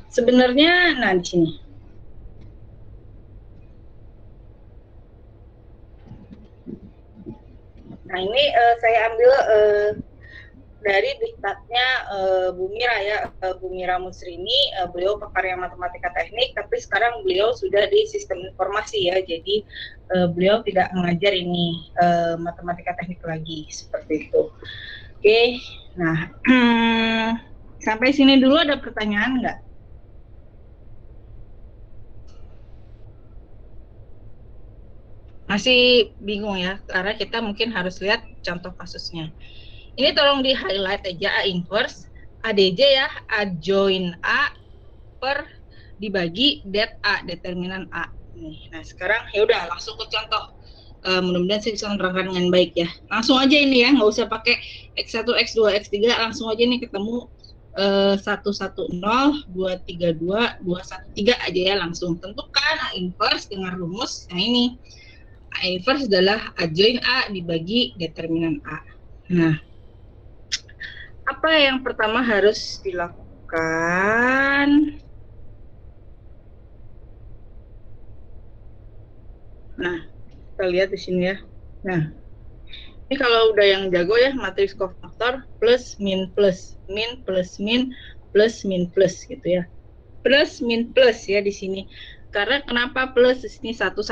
sebenarnya, nah di sini. Nah ini saya ambil dari diktatnya Bu Mira ya, Bu Mira Musrini. Beliau pekarya matematika teknik, tapi sekarang beliau sudah di sistem informasi ya, jadi beliau tidak mengajar ini matematika teknik lagi, seperti itu. Oke, nah sampai sini dulu ada pertanyaan nggak? Masih bingung ya, karena kita mungkin harus lihat contoh kasusnya. Ini tolong di highlight aja A inverse, ADJ ya, adjoin A per dibagi det A, determinan A. Nih, nah sekarang ya udah langsung ke contoh. Mudah-mudahan saya bisa menerangkan dengan baik ya. Langsung aja ini ya, nggak usah pakai X1, X2, X3, langsung aja nih ketemu 110, 232, 213 aja ya langsung. Tentukan A inverse dengan rumus. Nah ini A inverse adalah adjoin A dibagi determinan A. Nah, apa yang pertama harus dilakukan? Nah, kita lihat di sini ya. Nah, ini kalau udah yang jago ya, matriks kofaktor plus min plus gitu ya. Plus min plus ya di sini. Karena kenapa plus di sini satu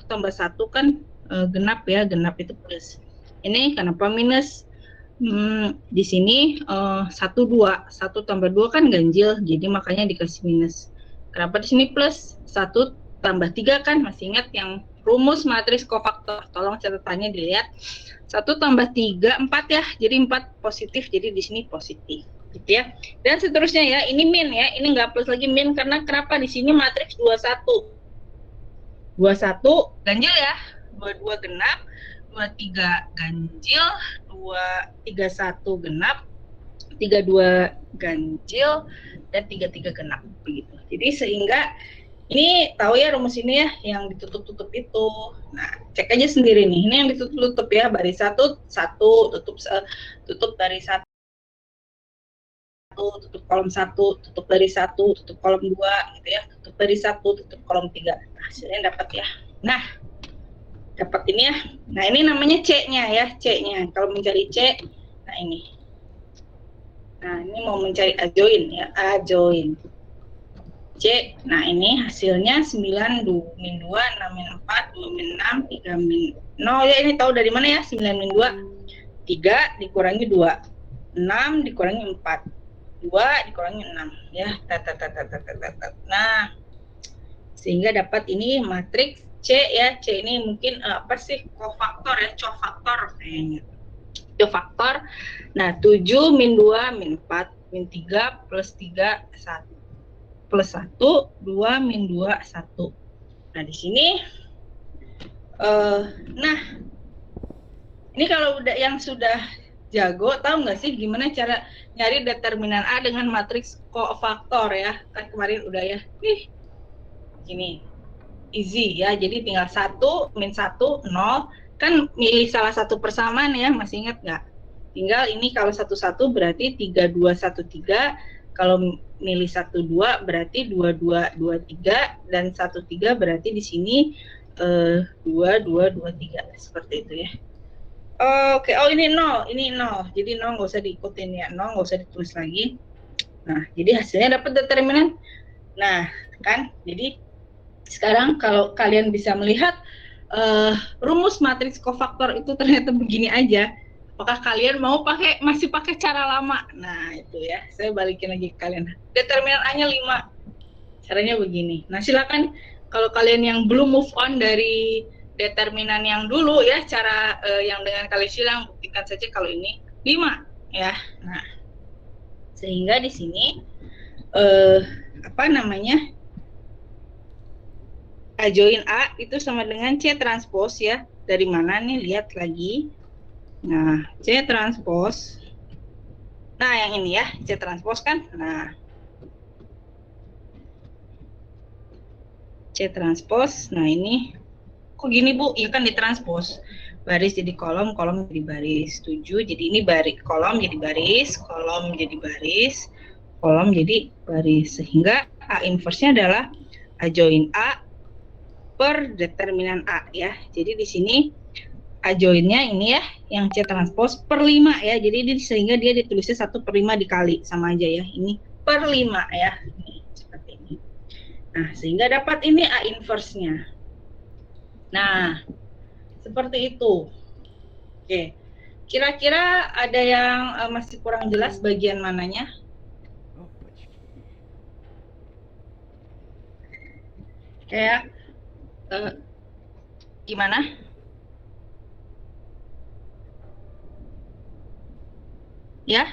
tambah satu kan genap ya, genap itu plus. Ini kenapa minus? Di sini 1 tambah 2 kan ganjil, jadi makanya dikasih minus. Kenapa di sini plus? 1 tambah 3 kan, masih ingat yang rumus matriks kofaktor, tolong catatannya dilihat. 1 tambah 3, 4 ya, jadi 4 positif, jadi di sini positif. Gitu ya. Dan seterusnya ya, ini min ya, ini nggak plus lagi min, karena kenapa? Di sini matriks 21. 21 ganjil ya, 22 genap, 23 ganjil, 231 genap, 32 ganjil, dan 33 genap begitu. Jadi sehingga ini tahu ya rumus ini ya, yang ditutup-tutup itu. Nah, cek aja sendiri nih. Ini yang ditutup-tutup ya, baris 1, tutup baris 1, tutup kolom 1, tutup baris 1, tutup kolom 2 gitu ya, tutup baris 1, tutup kolom 3. Nah, hasilnya dapat ya. Nah, dapat ini ya. Nah, ini namanya C-nya ya, C-nya. Kalau mencari C, nah ini. Nah, ini mau mencari adjoin ya, adjoin. C, nah ini hasilnya 9 min 2, 6 min 4, 2 min 6, 3 min 0 ya, ini tahu dari mana ya, 9 min 2, 3 dikurangi 2, 6 dikurangi 4, 2 dikurangi 6 ya, nah sehingga dapat ini matriks C ya. C ini mungkin apa sih, kofaktor ya, cofaktor kayaknya, cofaktor. Nah 7 min 2 min 4 min 3 plus 3 1 plus 1 2 min 2 1. Nah di sini nah ini kalau udah yang sudah jago, tahu nggak sih gimana cara nyari determinan A dengan matriks kofaktor ya, kan kemarin udah ya. Gini easy ya, jadi tinggal 1 min 1 0, kan milih salah satu persamaan ya, masih ingat nggak? Tinggal ini kalau 1 1 berarti 3 2 1 3, kalau milih 1 2 berarti 2 2 2 3, dan 1 3 berarti di sini 2 2 2 3, seperti itu ya. Oke, oh ini 0, jadi 0 nggak usah diikutin ya, 0 nggak usah ditulis lagi. Nah, jadi hasilnya dapat determinan. Nah, kan, jadi sekarang kalau kalian bisa melihat rumus matriks kofaktor itu ternyata begini aja, apakah kalian mau masih pakai cara lama? Nah itu ya, saya balikin lagi ke kalian. Determinan A-nya 5, caranya begini. Nah silakan kalau kalian yang belum move on dari determinan yang dulu ya, cara yang dengan kalian silang, buktikan saja kalau ini 5 ya. Nah sehingga di sini apa namanya, adjoin A itu sama dengan C transpose ya. Dari mana nih? Lihat lagi. Nah, C transpose. Nah, yang ini ya, C transpose kan. Nah, C transpose. Nah, ini kok gini, Bu? Ya kan ditranspose. Baris jadi kolom, kolom jadi baris. 7, jadi ini baris, kolom jadi baris, kolom jadi baris, kolom jadi baris. Sehingga A inverse-nya adalah A join A per determinan A ya. Jadi di sini A join-nya ini ya, yang C transpose per 5 ya. Jadi sehingga dia ditulisnya 1/5 dikali, sama aja ya. Ini per 5 ya. Ini, seperti ini. Nah, sehingga dapat ini A inverse-nya. Nah, seperti itu. Oke. Kira-kira ada yang masih kurang jelas bagian mananya? Kayak gimana? Ya?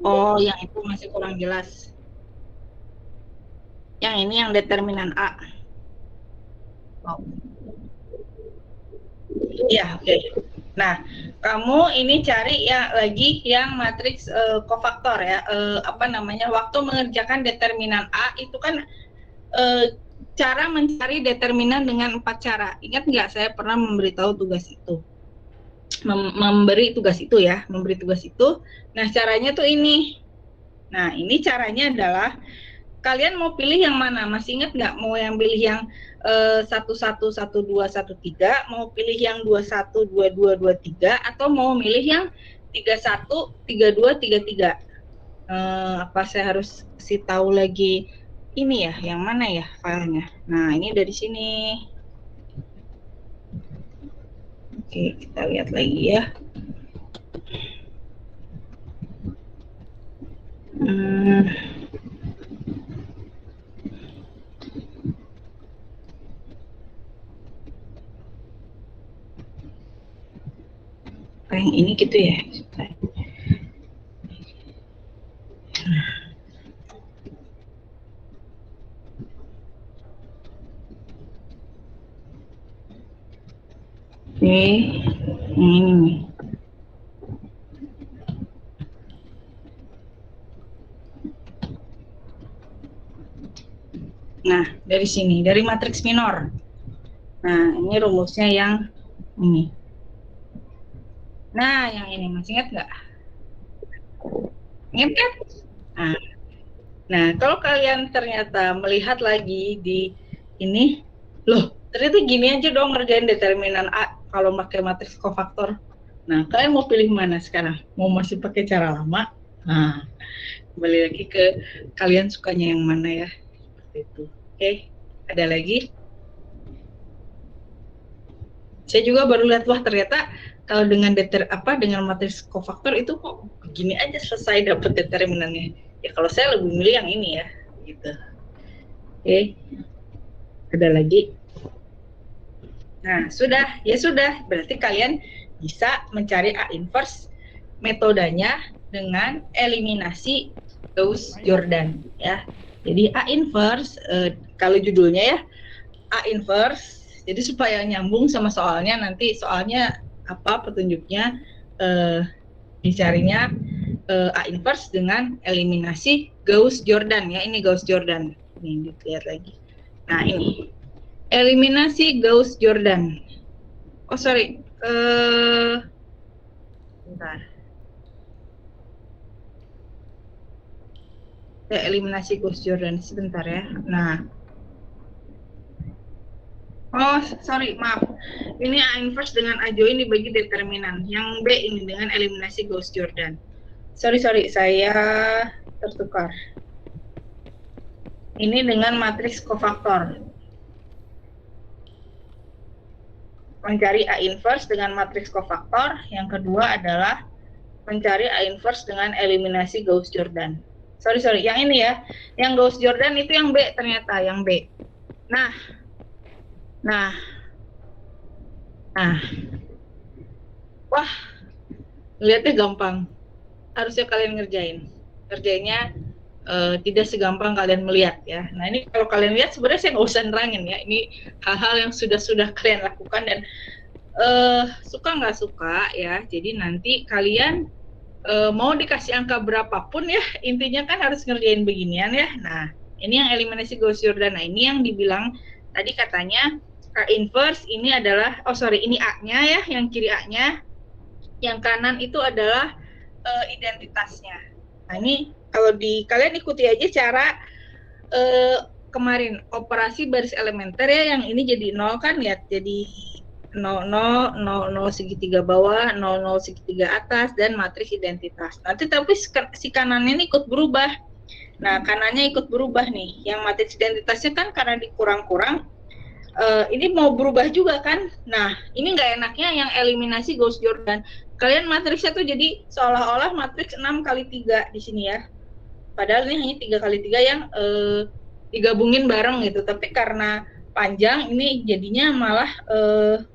Oh, yang itu masih kurang jelas. Yang ini yang determinan A. Oh. Iya, oke. Nah, kamu ini cari ya lagi yang matriks kofaktor ya. Apa namanya? Waktu mengerjakan determinan A itu kan cara mencari determinan dengan 4 cara. Ingat nggak saya pernah memberitahu tugas itu? Memberi tugas itu ya, memberi tugas itu. Nah, caranya tuh ini. Nah, ini caranya adalah kalian mau pilih yang mana? Masih ingat nggak? Mau yang pilih yang 11, 12, 13, mau pilih yang 21, 22, 23, atau mau milih yang 31, 32, 33? Apa saya harus kasih tahu lagi ini ya, yang mana ya filenya? Nah, ini dari sini. Oke, kita lihat lagi ya. Yang ini gitu ya. Oke, ini. Nah, dari sini, dari matriks minor. Nah, ini rumusnya yang ini. Nah, yang ini masih ingat nggak? Ingat kan? Nah, kalau kalian ternyata melihat lagi di ini, loh, ternyata gini aja dong ngerjain determinan A kalau pakai matriks kofaktor. Nah, kalian mau pilih mana sekarang? Mau masih pakai cara lama? Nah, kembali lagi ke kalian sukanya yang mana ya. Seperti itu. Oke, ada lagi? Saya juga baru lihat, wah ternyata kalau dengan dengan matriks kofaktor itu kok begini aja selesai dapat determinannya. Ya kalau saya lebih milih yang ini ya, gitu. Oke, ada lagi? Nah, sudah, ya sudah. Berarti kalian bisa mencari A inverse metodenya dengan eliminasi Gauss-Jordan ya. Jadi A inverse kalau judulnya ya A inverse. Jadi supaya nyambung sama soalnya, nanti soalnya apa petunjuknya dicarinya A inverse dengan eliminasi Gauss-Jordan ya. Ini Gauss-Jordan. Ini lihat lagi. Nah, ini eliminasi Gauss-Jordan. Oh sorry, bentar. Eliminasi Gauss-Jordan sebentar ya. Nah, oh sorry, maaf. Ini A inverse dengan A join dibagi determinan. Yang B ini dengan eliminasi Gauss-Jordan. Sorry, saya tertukar. Ini dengan matriks kofaktor. Mencari A inverse dengan matriks kofaktor. Yang kedua adalah mencari A inverse dengan eliminasi Gauss-Jordan. Sorry, yang ini ya. Yang Gauss-Jordan itu yang B ternyata, yang B. Nah. Wah, lihatnya gampang. Harusnya kalian ngerjainnya tidak segampang kalian melihat ya. Nah, ini kalau kalian lihat sebenarnya saya nggak usah nerangin ya. Ini hal-hal yang sudah kalian lakukan dan suka nggak suka ya. Jadi nanti kalian mau dikasih angka berapapun ya, intinya kan harus ngerjain beginian ya. Nah, ini yang eliminasi Gauss-Jordan. Nah, ini yang dibilang tadi katanya A inverse ini adalah, ini A-nya ya, yang kiri A-nya, yang kanan itu adalah identitasnya. Nah ini kalau kalian ikuti aja cara kemarin operasi baris elementer ya, yang ini jadi 0 kan, lihat jadi 0, 0, 0, 0 segitiga bawah, 0, 0 segitiga atas, dan matriks identitas. Nanti tapi si kanannya ini ikut berubah. Nah, kanannya ikut berubah nih. Yang matriks identitasnya kan karena dikurang-kurang, ini mau berubah juga kan. Nah, ini nggak enaknya yang eliminasi Gauss-Jordan. Kalian matriksnya tuh jadi seolah-olah matriks 6 kali 3 di sini ya. Padahal ini hanya 3 kali 3 yang digabungin bareng gitu. Tapi karena panjang, ini jadinya malah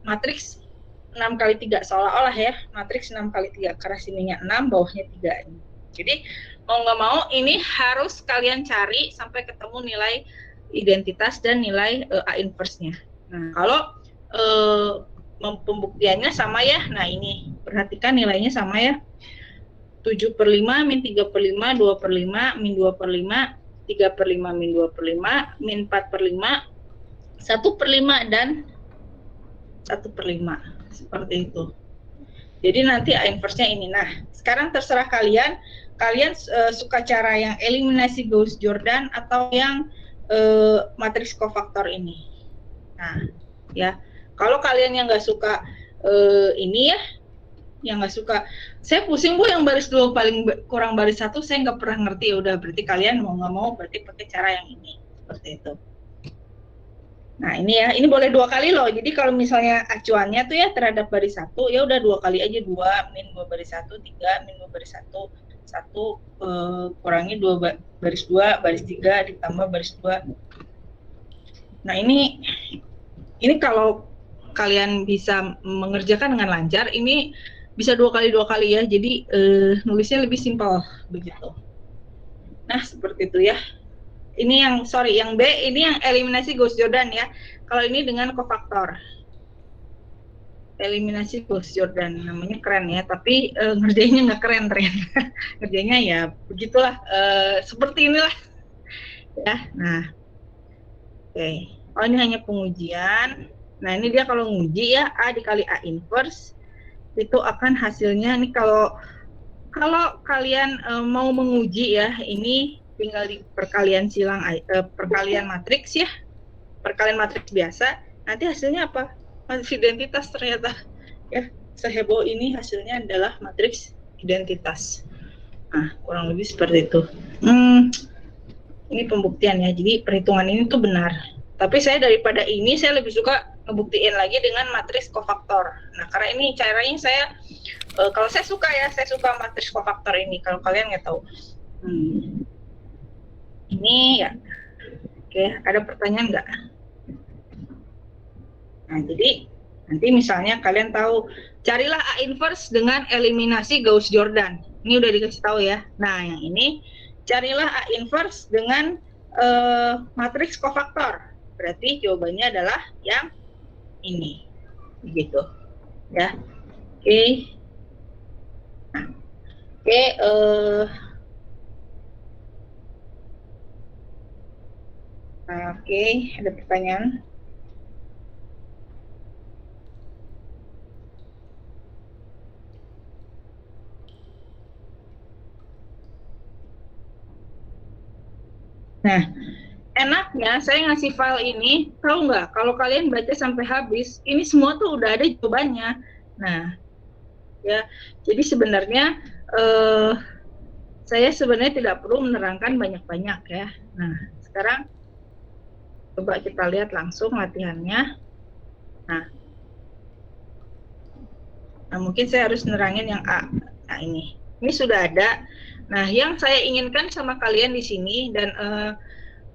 matriks 6 kali 3. Seolah-olah ya, matriks 6 kali 3. Karena sininya 6, bawahnya 3. Jadi, mau nggak mau, ini harus kalian cari sampai ketemu nilai identitas dan nilai A inverse-nya. Nah, kalau pembuktiannya sama ya, nah ini, perhatikan nilainya sama ya. 7/5, min 3/5, 2/5, min 2/5, 3/5, min 2/5, min 4/5, 1/5, dan 1/5. Seperti itu. Jadi nanti A inverse-nya ini. Nah, sekarang terserah kalian suka cara yang eliminasi Gauss-Jordan atau yang matriks kofaktor ini. Nah, ya, kalau kalian yang nggak suka ini ya, yang nggak suka, saya pusing Bu yang baris 2 paling kurang baris 1, saya nggak pernah ngerti. Ya udah, berarti kalian mau nggak mau berarti pakai cara yang ini, seperti itu. Nah ini ya, ini boleh 2 kali loh. Jadi kalau misalnya acuannya tuh ya terhadap baris 1, ya udah 2 kali aja, 2 min 2 baris 1, 3 min 2 baris 1, 1 kurangi 2 baris 2, baris 3 ditambah baris 2. Nah ini kalau kalian bisa mengerjakan dengan lancar, ini bisa 2 kali ya. Jadi nulisnya lebih simpel begitu. Nah seperti itu ya. Ini yang B, ini yang eliminasi Gauss-Jordan ya. Kalau ini dengan kofaktor. Eliminasi Gauss-Jordan, namanya keren ya, tapi ngerjainnya nggak keren ternyata. Ngerjainnya ya begitulah, seperti inilah ya. Nah, oke. Oh ini hanya pengujian. Nah ini dia kalau nguji ya, A dikali A inverse itu akan hasilnya. Ini kalau kalian mau menguji ya, ini tinggal di perkalian silang, perkalian matriks ya, perkalian matriks biasa. Nanti hasilnya apa? Matriks identitas ternyata ya, seheboh ini hasilnya adalah matriks identitas. Nah, kurang lebih seperti itu. Ini pembuktian ya, jadi perhitungan ini tuh benar. Tapi saya daripada ini, saya lebih suka ngebuktiin lagi dengan matriks kofaktor. Nah, karena ini caranya saya, kalau saya suka matriks kofaktor ini. Kalau kalian nggak tahu. Ini ya. Oke, ada pertanyaan nggak? Nah, jadi nanti misalnya kalian tahu, carilah A inverse dengan eliminasi Gauss-Jordan. Ini udah dikasih tahu ya. Nah, yang ini carilah A inverse dengan matriks kofaktor. Berarti jawabannya adalah yang ini. Begitu. Ya. Oke. Nah, oke, oke, ada pertanyaan? Nah, enaknya saya ngasih file ini, tahu nggak? Kalau kalian baca sampai habis, ini semua tuh udah ada jawabannya. Nah, ya, jadi sebenarnya saya sebenarnya tidak perlu menerangkan banyak-banyak ya. Nah, sekarang coba kita lihat langsung latihannya. Nah, mungkin saya harus nerangin yang A. Nah, ini sudah ada. Nah, yang saya inginkan sama kalian di sini, dan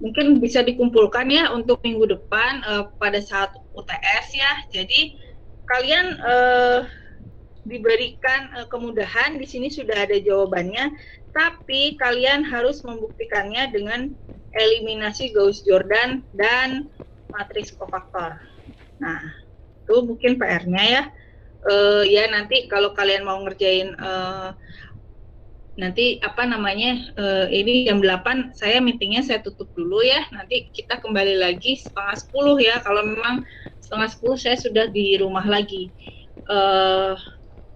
mungkin bisa dikumpulkan ya untuk minggu depan pada saat UTS ya. Jadi kalian diberikan kemudahan, di sini sudah ada jawabannya, tapi kalian harus membuktikannya dengan eliminasi Gauss-Jordan dan matriks kofaktor. Nah, itu mungkin PR-nya ya. Ya nanti kalau kalian mau ngerjain nanti ini jam 8 saya meetingnya saya tutup dulu ya, nanti kita kembali lagi 9:30 ya, kalau memang setengah 10 saya sudah di rumah lagi.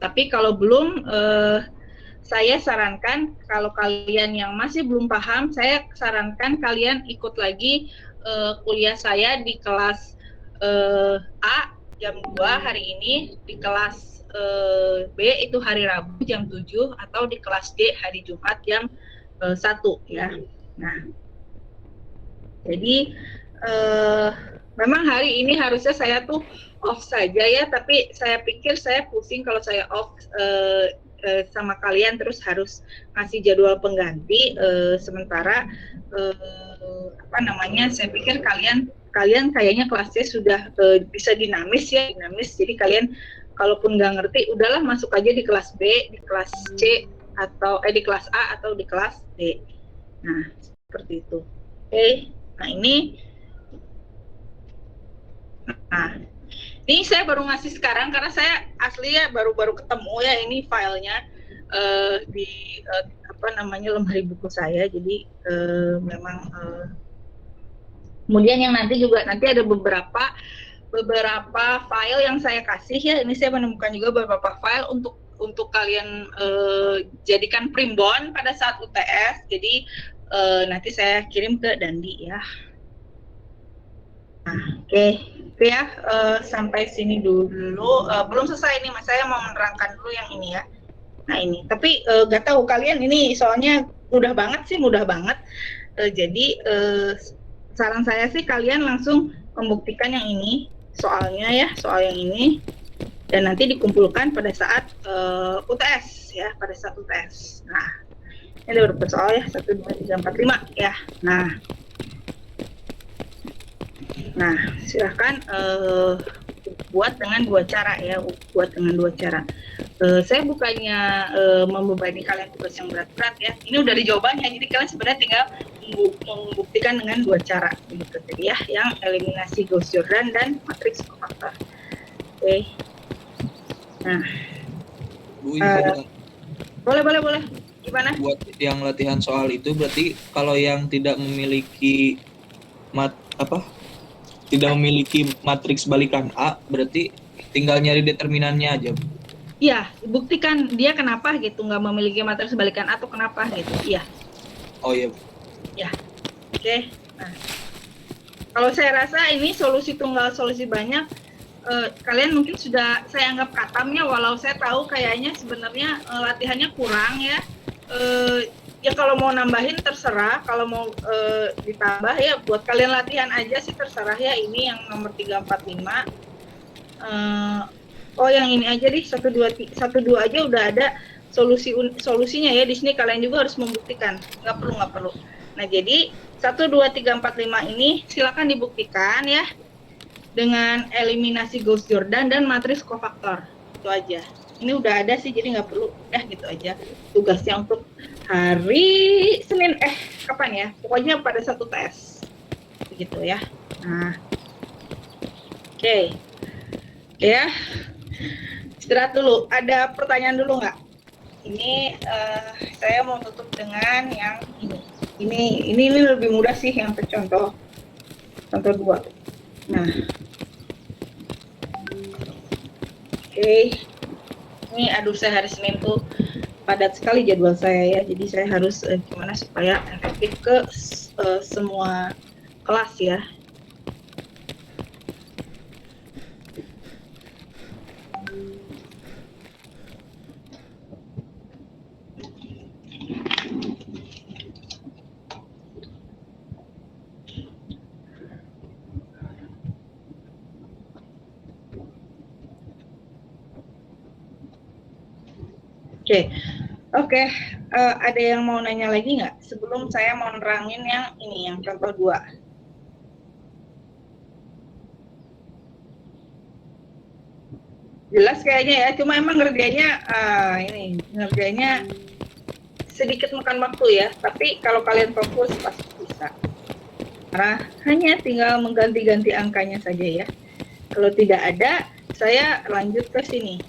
Tapi kalau belum, saya sarankan kalau kalian yang masih belum paham, saya sarankan kalian ikut lagi kuliah saya di kelas A jam 2 hari ini, di kelas B itu hari Rabu jam 7, atau di kelas D hari Jumat jam 1 ya. Nah, jadi memang hari ini harusnya saya tuh off saja ya, tapi saya pikir saya pusing kalau saya off sama kalian terus harus ngasih jadwal pengganti, sementara apa namanya, saya pikir kalian kayaknya kelasnya sudah bisa dinamis ya, jadi kalian kalaupun nggak ngerti udahlah masuk aja di kelas B, di kelas C, atau di kelas A atau di kelas D. Nah, seperti itu. Oke. Nah, ini saya baru ngasih sekarang karena saya aslinya baru ketemu ya ini filenya di apa namanya, lemari buku saya. Jadi memang kemudian yang nanti ada beberapa file yang saya kasih ya. Ini saya menemukan juga beberapa file untuk kalian jadikan primbon pada saat UTS. Jadi nanti saya kirim ke Dandi ya. Nah, oke ya, sampai sini dulu. Belum selesai nih, Mas. Saya mau menerangkan dulu yang ini ya. Nah ini, tapi nggak tahu kalian ini soalnya mudah banget. Jadi saran saya sih kalian langsung membuktikan yang ini, soal yang ini, dan nanti dikumpulkan pada saat UTS ya, pada saat UTS. Nah, ini ada beberapa soal ya, 1, 2, 3, 4, 5 ya. Nah, silahkan buat dengan dua cara ya, saya bukannya membebani kalian tugas yang berat-berat ya, ini udah di jawabannya, jadi kalian sebenarnya tinggal membuktikan dengan dua cara gitu tadi ya, yang eliminasi Gauss-Jordan dan matriks kofaktor. Oke. Nah, boleh. Gimana? Buat yang latihan soal itu berarti kalau yang tidak memiliki tidak memiliki matriks balikan A, berarti tinggal nyari determinannya aja. Iya, buktikan dia kenapa gitu, nggak memiliki matriks balikan A atau kenapa gitu. Iya. Oh iya. Ya, oke. Nah, kalau saya rasa ini solusi tunggal, solusi banyak, kalian mungkin sudah saya anggap katamnya, walau saya tahu kayaknya sebenarnya latihannya kurang ya. Ya kalau mau nambahin terserah, kalau mau ditambah ya buat kalian latihan aja sih terserah ya. Ini yang nomor 3, 4, 5. Oh yang ini aja deh, 1, 2 aja udah ada solusinya ya. Di sini kalian juga harus membuktikan, nggak perlu. Nah jadi 1, 2, 3, 4, 5 ini silakan dibuktikan ya dengan eliminasi Gauss-Jordan dan matriks kofaktor. Itu aja. Ini udah ada sih, jadi nggak perlu ya, gitu aja tugasnya untuk hari Senin, kapan ya, pokoknya pada satu tes begitu ya. Nah, oke. Ya, istirahat dulu. Ada pertanyaan dulu nggak? Ini saya mau tutup dengan yang ini lebih mudah sih, yang contoh 2. Nah, oke. Ini aduh, saya hari Senin tuh padat sekali jadwal saya ya, jadi saya harus gimana supaya efektif ke semua kelas ya. Oke. Ada yang mau nanya lagi nggak sebelum saya mau nerangin yang ini, yang contoh 2? Jelas kayaknya ya, cuma emang ngerjainnya sedikit makan waktu ya, tapi kalau kalian fokus pasti bisa. Karena hanya tinggal mengganti-ganti angkanya saja ya. Kalau tidak ada, saya lanjut ke sini.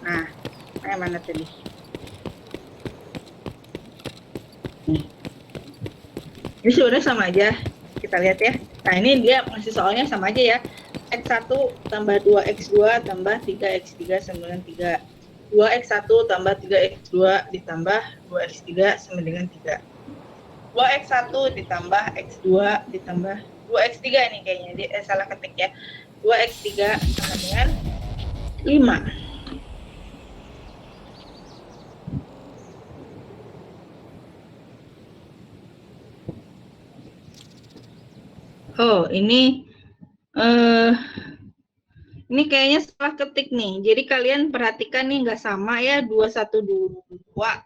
Nah, mana tadi? Ini sebenarnya sama aja, kita lihat ya. Nah ini dia masih soalnya sama aja ya, 2x1 tambah 2x2 tambah 3x3 sama dengan 3. 2x1 tambah 3x2 ditambah 2x3 sama dengan 3. 2x1 ditambah x2 ditambah 2x3 nih kayaknya, salah ketik ya. 2x3 sama dengan 5. Oh, ini kayaknya salah ketik nih. Jadi kalian perhatikan nih, nggak sama ya, 2, 1, 2.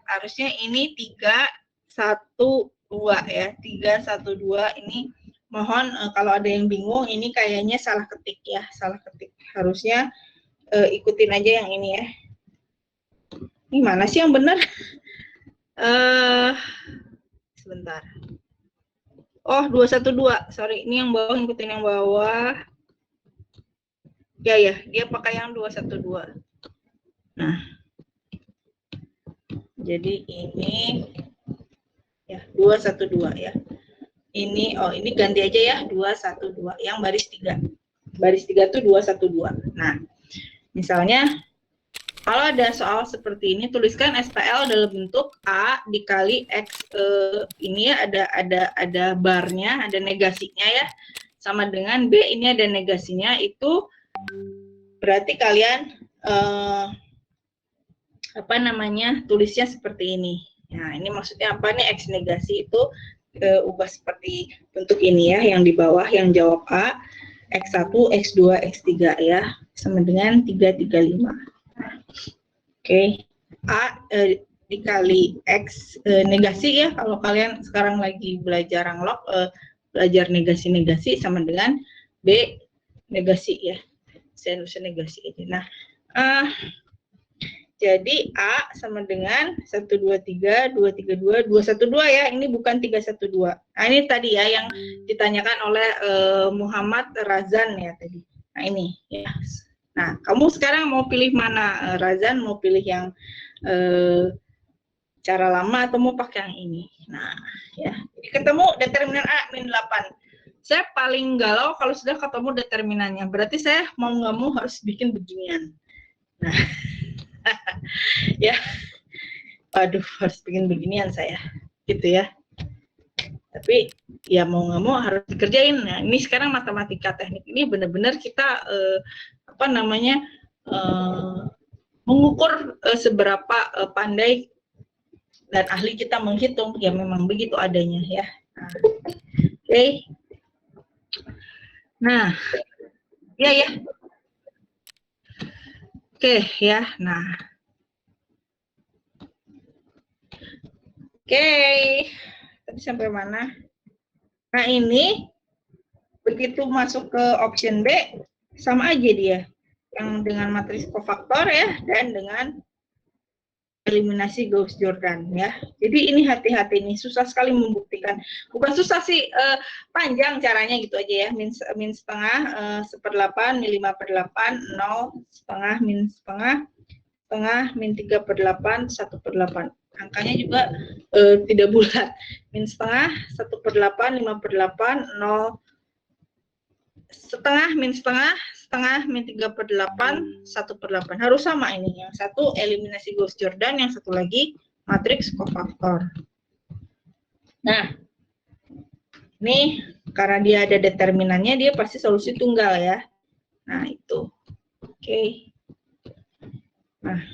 Harusnya ini 3, 1, 2 ya. 3, 1, 2 ini mohon kalau ada yang bingung, ini kayaknya salah ketik ya. Salah ketik. Harusnya ikutin aja yang ini ya. Ini mana sih yang benar? Sebentar. Oh, 212. Sorry, ini yang bawah, ikutin yang bawah. Ya, dia pakai yang 212. Nah, jadi ini ya 212 ya. Ini ini ganti aja ya, 212 yang baris 3. Baris 3 tuh 212. Nah, misalnya kalau ada soal seperti ini, tuliskan SPL dalam bentuk A dikali X, ini ya ada barnya, ada negasinya ya, sama dengan B ini ada negasinya, itu berarti kalian tulisnya seperti ini. Nah, ini maksudnya apa nih? X negasi itu ubah seperti bentuk ini ya, yang di bawah yang jawab A, X1, X2, X3 ya, sama dengan 335. Oke. A dikali X negasi ya, kalau kalian sekarang lagi belajar ranglog, belajar negasi-negasi sama dengan B negasi ya. Saya nulis negasi aja. Nah, jadi A sama dengan 123, 232, 212 ya. Ini bukan 312. Nah, ini tadi ya yang ditanyakan oleh Muhammad Razan ya tadi. Nah, ini ya. Nah, kamu sekarang mau pilih mana? Razan mau pilih yang cara lama atau mau pakai yang ini? Nah, ya. Jadi ketemu determinan A min 8. Saya paling galau kalau sudah ketemu determinannya. Berarti saya mau nggak mau harus bikin beginian. Nah, ya, waduh, harus bikin beginian saya, gitu ya. Tapi ya mau nggak mau harus dikerjain. Nah, ini sekarang matematika teknik ini benar-benar kita mengukur seberapa pandai dan ahli kita menghitung. Ya memang begitu adanya ya. Nah, oke. Nah, ya. Oke ya. Nah. Oke, tadi sampai mana? Nah, ini begitu masuk ke option B, sama aja dia. Yang dengan matriks kofaktor ya, dan dengan eliminasi Gauss-Jordan ya. Jadi ini hati-hati nih, susah sekali membuktikan. Bukan susah sih, panjang caranya gitu aja ya. Min setengah, 1/8, min 5/8, 0, setengah, min setengah, min 3/8, 1/8. Angkanya juga tidak bulat. Min setengah, 1/8, 5/8, 0, setengah, min setengah, min 3/8, 1/8. Harus sama ini. Yang satu eliminasi Gauss-Jordan, yang satu lagi matriks kofaktor. Nah, ini karena dia ada determinannya, dia pasti solusi tunggal ya. Nah, itu. Oke. Nah,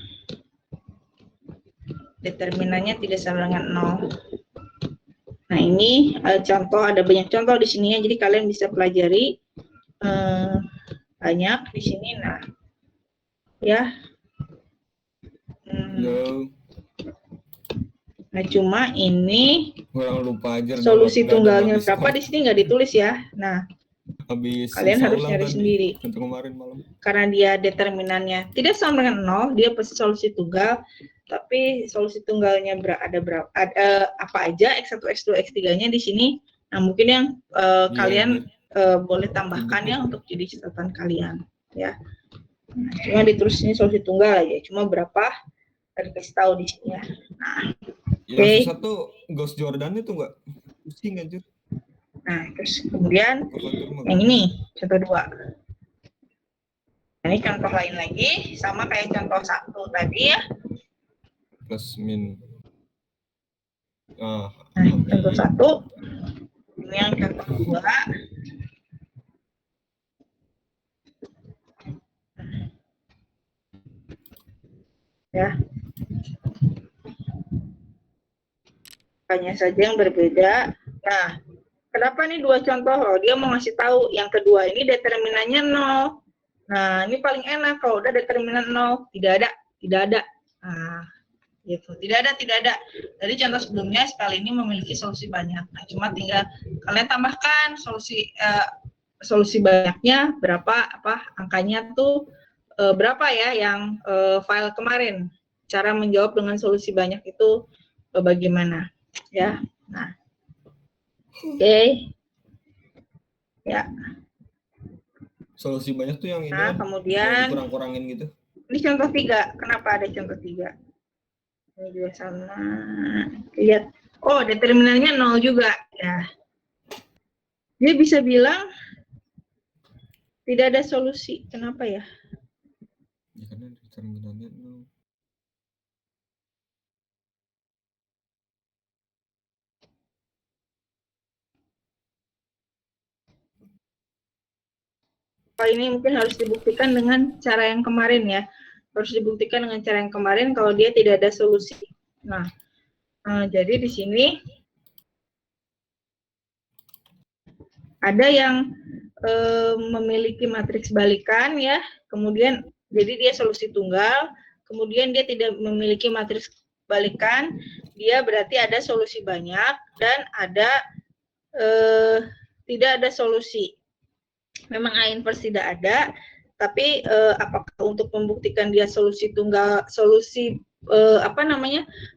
determinannya tidak sama dengan 0. Nah, ini contoh, ada banyak contoh di sini ya, jadi kalian bisa pelajari banyak di sini. Nah, ya. Nah, cuma ini solusi tunggalnya berapa di sini nggak ditulis ya. Nah, kalian harus nyari sendiri. Karena dia determinannya tidak sama dengan 0, dia pasti solusi tunggal. Tapi solusi tunggalnya ada berapa? Ada apa aja X1, X2, X3-nya di sini. Nah, mungkin yang kalian boleh tambahkan ya untuk jadi catatan kalian ya. Nah, cuma ditulis ini solusi tunggal aja. Cuma berapa? Dikasih tahu di sini ya. Nah, yang satu Gauss-Jordan itu enggak pusing anjir. Nah, terus kemudian yang ini contoh 2. Ini contoh lain lagi, sama kayak contoh 1 tadi ya. Plus min. Nah, contoh 1. Ini yang contoh 2. Ya. Hanya saja yang berbeda. Nah, kenapa nih 2 contoh loh? Dia mau ngasih tahu yang kedua ini determinannya 0. Nah, ini paling enak kalau udah determinan 0. Tidak ada. Nah, gitu. Tidak ada. Jadi contoh sebelumnya sekali ini memiliki solusi banyak. Nah, cuma tinggal kalian tambahkan solusi banyaknya berapa, angkanya tuh berapa ya yang file kemarin. Cara menjawab dengan solusi banyak itu bagaimana? Ya. Nah. Oke. Ya. Solusi banyak tuh yang ini Nah, kan, kemudian yang dikurang-kurangin gitu. Ini contoh 3. Kenapa ada contoh 3? Ini juga sama. Lihat. Oh, determinannya 0 juga. Ya. Dia bisa bilang tidak ada solusi. Kenapa ya? Ya karena determinannya 0. Kalau ini mungkin harus dibuktikan dengan cara yang kemarin ya. Harus dibuktikan dengan cara yang kemarin kalau dia tidak ada solusi. Nah, jadi di sini ada yang memiliki matriks balikan ya. Kemudian jadi dia solusi tunggal. Kemudian dia tidak memiliki matriks balikan. Dia berarti ada solusi banyak dan ada tidak ada solusi. Memang A inverse tidak ada, tapi apakah untuk membuktikan dia solusi tunggal, solusi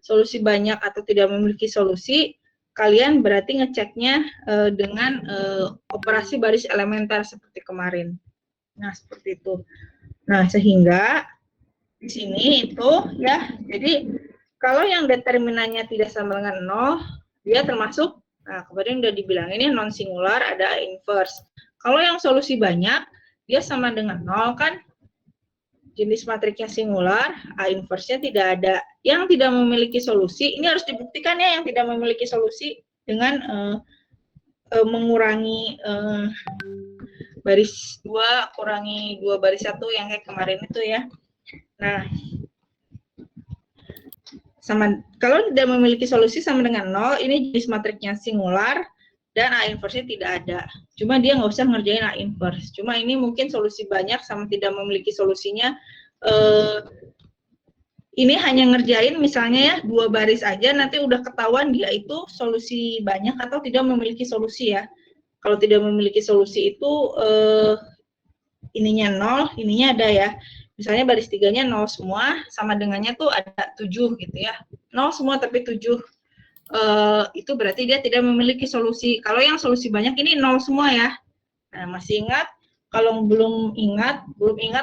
solusi banyak atau tidak memiliki solusi, kalian berarti ngeceknya dengan operasi baris elementer seperti kemarin. Nah, seperti itu. Nah, sehingga di sini itu ya, jadi kalau yang determinannya tidak sama dengan 0, dia termasuk, nah kemarin udah dibilang ini non singular, ada inverse. Kalau yang solusi banyak, dia sama dengan 0 kan, jenis matriksnya singular, A inverse-nya tidak ada. Yang tidak memiliki solusi, ini harus dibuktikan ya, yang tidak memiliki solusi dengan mengurangi baris 2, kurangi 2 baris 1 yang kayak kemarin itu ya. Nah, kalau tidak memiliki solusi sama dengan 0, ini jenis matriksnya singular, dan A inverse-nya tidak ada. Cuma dia nggak usah ngerjain A inverse. Cuma ini mungkin solusi banyak sama tidak memiliki solusinya. Ini hanya ngerjain misalnya ya 2 baris aja, nanti udah ketahuan dia itu solusi banyak atau tidak memiliki solusi ya. Kalau tidak memiliki solusi itu ininya 0, ininya ada ya. Misalnya baris 3-nya 0 semua, sama dengannya tuh ada 7 gitu ya. 0 semua tapi 7. Itu berarti dia tidak memiliki solusi. Kalau yang solusi banyak ini 0 semua ya. Nah, masih ingat? Kalau belum ingat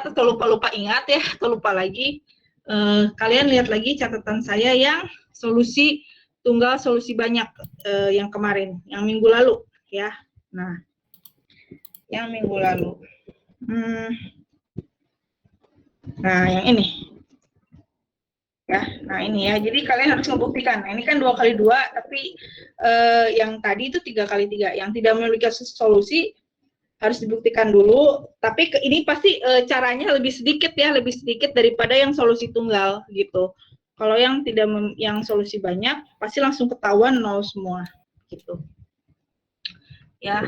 atau lupa ingat ya, atau lupa lagi, kalian lihat lagi catatan saya yang solusi tunggal, solusi banyak yang kemarin, yang minggu lalu ya. Nah, yang minggu lalu. Nah, yang ini. Ya, nah ini ya. Jadi kalian harus membuktikan. Nah, ini kan 2 kali 2, tapi yang tadi itu 3 kali 3. Yang tidak memiliki solusi harus dibuktikan dulu. Tapi ini pasti caranya lebih sedikit ya, lebih sedikit daripada yang solusi tunggal gitu. Kalau yang tidak yang solusi banyak pasti langsung ketahuan 0 semua gitu. Ya.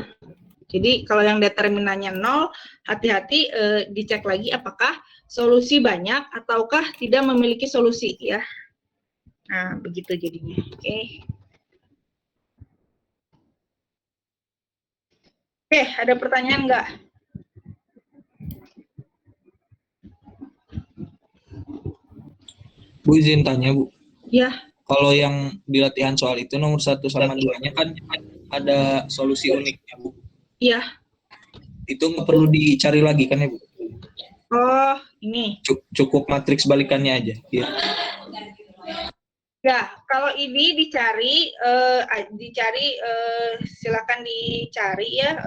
Jadi kalau yang determinannya 0, hati-hati dicek lagi apakah solusi banyak ataukah tidak memiliki solusi ya. Nah, begitu jadinya. Oke. Oke, ada pertanyaan nggak? Bu, izin tanya, Bu. Ya. Kalau yang di latihan soal itu nomor 1 sama 2-nya kan ada solusi uniknya, Bu. Iya. Itu nggak perlu dicari lagi kan ya, Bu? Oh, ini. Cukup matriks balikannya aja. Ya. Ya, kalau ini dicari, silakan dicari ya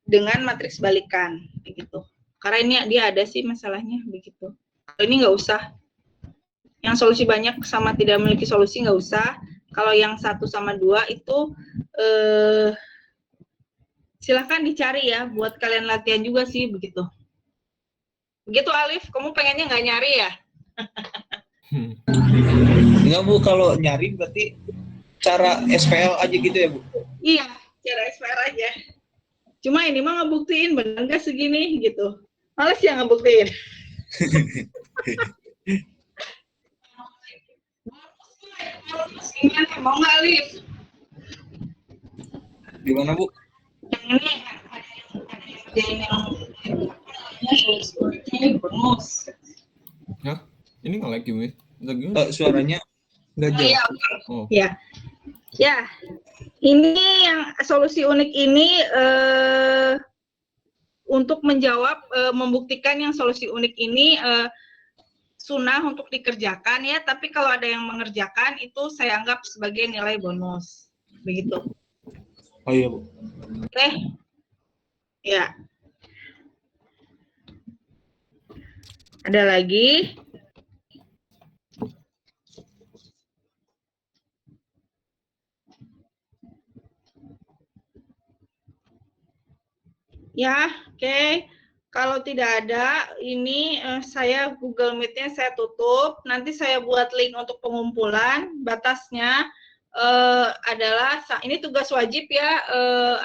dengan matriks balikan, begitu. Karena ini dia ada sih masalahnya begitu. Kalau ini nggak usah. Yang solusi banyak sama tidak memiliki solusi nggak usah. Kalau yang 1 sama 2 itu silahkan dicari ya, buat kalian latihan juga sih begitu. Begitu Alif, kamu pengennya nggak nyari ya? Enggak Bu, kalau nyari berarti cara SPL aja gitu ya Bu? Iya, cara SPR aja. Cuma ini mah ngebuktiin bener nggak segini gitu. Males ya ngebuktiin. Gimana, mau nggak Alif? Gimana Bu? Yang ini yang bonus. Hah? Ini nggak lagi, Wih? Lagi? Suaranya nggak Oh, jelas. iya, Oh, ya. Ya, ini yang solusi unik ini untuk menjawab, membuktikan yang solusi unik ini sunnah untuk dikerjakan ya, tapi kalau ada yang mengerjakan itu saya anggap sebagai nilai bonus. Begitu. Oh iya Bu. Oke. Ya. Ada lagi? Ya, oke. Kalau tidak ada, ini saya Google Meet-nya saya tutup. Nanti saya buat link untuk pengumpulan. Batasnya adalah, ini tugas wajib ya,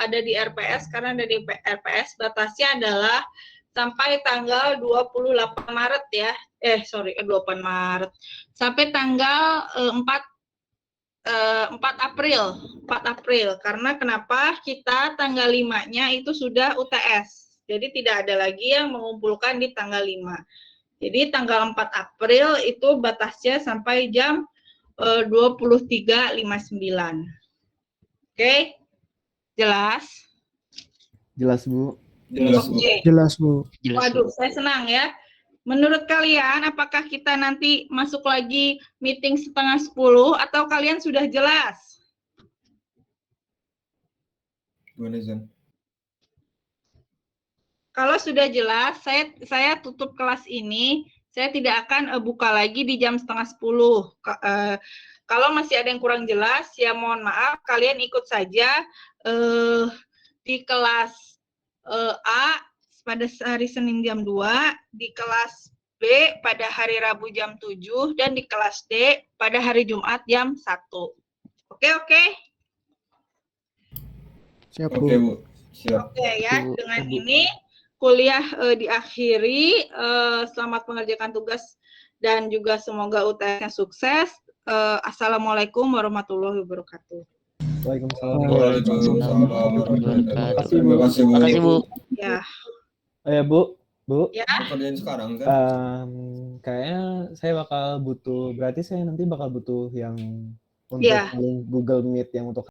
ada di RPS, karena ada di RPS. Batasnya adalah sampai tanggal 28 Maret ya. 28 Maret. Sampai tanggal 4 April. 4 April. Karena kenapa? Kita tanggal 5-nya itu sudah UTS. Jadi tidak ada lagi yang mengumpulkan di tanggal 5. Jadi tanggal 4 April itu batasnya sampai jam 23.59. Oke? Jelas? Jelas, Bu. jelas, Bu. Oke. Jelas, Bu. Waduh, saya senang ya. Menurut kalian, apakah kita nanti masuk lagi meeting setengah 10 atau kalian sudah jelas? Gimana, Zan? Kalau sudah jelas, saya tutup kelas ini. Saya tidak akan buka lagi di jam setengah 10. Kalau masih ada yang kurang jelas, ya mohon maaf, kalian ikut saja di kelas A pada hari Senin jam 2, di kelas B pada hari Rabu jam 7, dan di kelas D pada hari Jumat jam 1. Oke? Siap, Oke, Bu. Siap. Oke ya, Bu. dengan Bu. ini kuliah diakhiri. Selamat mengerjakan tugas dan juga semoga UTS-nya sukses. Assalamualaikum warahmatullahi wabarakatuh. Waalaikumsalam. Waalaikumsalam warahmatullahi wabarakatuh. Kasih, Bu. Terima kasih, Bu. Makasih, Bu. Ya, Bu. ya. Bu kerjain sekarang kan? Kayaknya saya bakal butuh, berarti saya nanti bakal butuh yang untuk Ya. link Google Meet yang untuk